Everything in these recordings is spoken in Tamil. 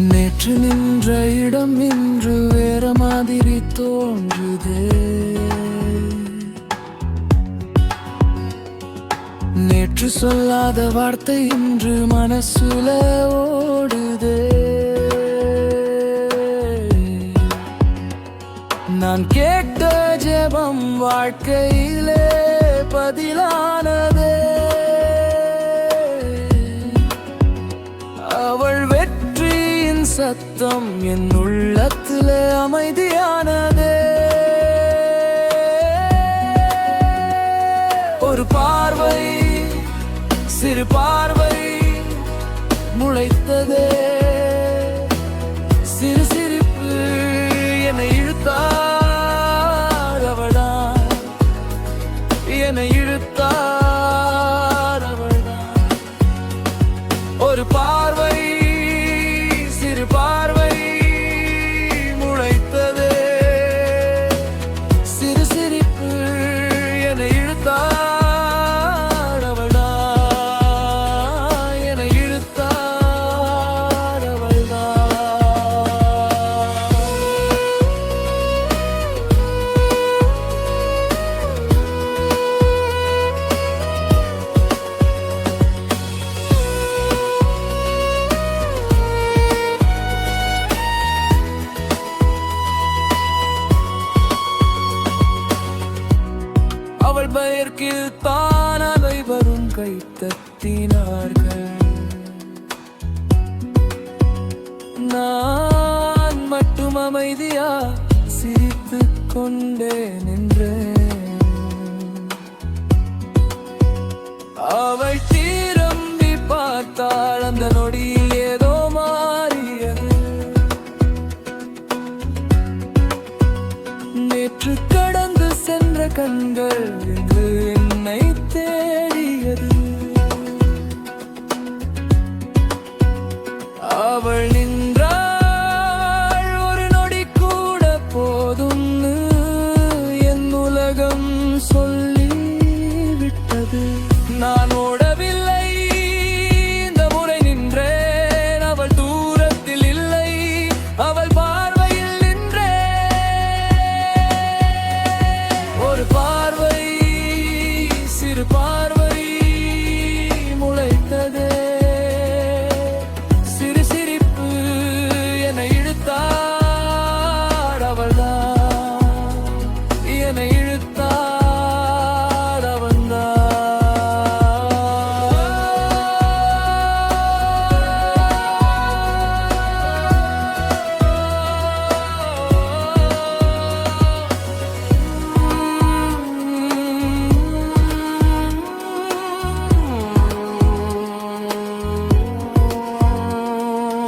நேற்று நின்ற இடம் இன்று வேற மாதிரி தோன்றுதே. நேற்று சொல்லாத வார்த்தை இன்று மனசுல ஓடுதே. நான் கேட்ட ஜெபம் வாழ்க்கையிலே பதிலானதே. அவள் வெற்றியின் சத்தம் என் உள்ளத்திலே அமைதியானதே. ஒரு பார்வை, சிறு பார்வை முளைத்ததே. சிறு சிரிப்பு என்னை இழுத்தார், அவள்தான் என்னை இழுத்தார், அவள்தான். ஒரு பார்வை, சிறு பார்வை முளைத்ததே. சிறு சிரிப்பு என்னை இழுத்தார், அவள் பெயர்க்கில் தான் அனைவரும் கை தட்டினார்கள். நான் மட்டும் அமைதியா சிரித்துக் கொண்டே நின்றேன். அவள் திரும்பி பார்த்தாள், அந்த நொடியில் ஏதோ மாறியது. நேற்று கடந்து சென்ற கண்கள் இன்று என்னை தேடியது. அவள் நின்றாள், ஒரு நொடி கூட போதும் என் உலகம் சொல்லிவிட்டது. நான் ஓடவில்லை, இந்த முறை நின்றேன். அவள் தூரத்தில் இல்லை, அவள் பார்வையில் நின்றேன். ஒரு பார்வை, சிறு பார்வை முளைத்ததே. சிறு சிரிப்பு என்னை இழுத்தார், அவள்தான் என்னை இழுத்தார், அவள்தான்.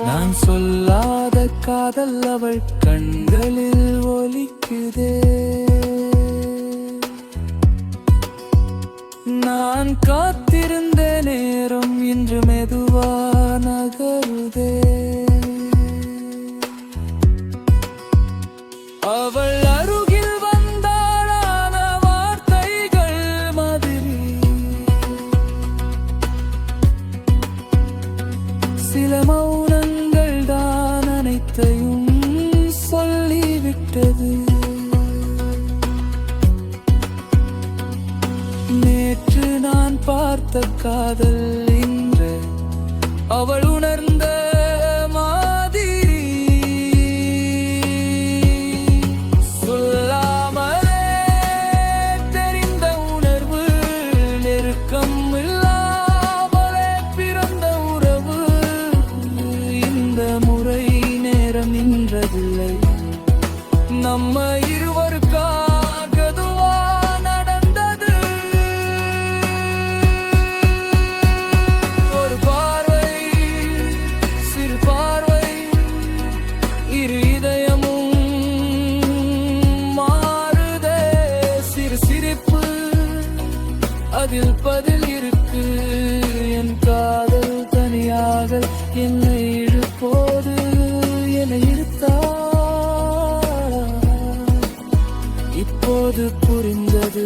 நான் சொல்லாத காதல் அவள் கண்களில் ஒலிக்குதே. நான் காத்திருந்த நேரம் இன்று மெதுவா நகருதே. அவள் அருகில் வந்தாளான வார்த்தைகள் மாதிரி சில மௌனங்கள் தான் அனைத்தையும் சொல்லிவிட்டது. நேற்று நான் பார்த்த காதல் இன்று அவள் உணர்ந்த மாதிரி சொல்லாமலே தெரிந்த உணர்வு. நெருக்கம் இல்லாமலே பிறந்த உறவு. இந்த முறை நேரம் நின்றதில்லை, நம்ம இருவருக்காக துவா நடந்தது. ஒரு பார்வை, சிறு பார்வை, இரு இதயமும் மாறுதே. சிறு சிரிப்பு, அதில் பதில் இருக்கு. என் காதல் தனியாக என்னை இழுப்போது, என்னை இழுத்தாள். இப்போது புரிந்தது.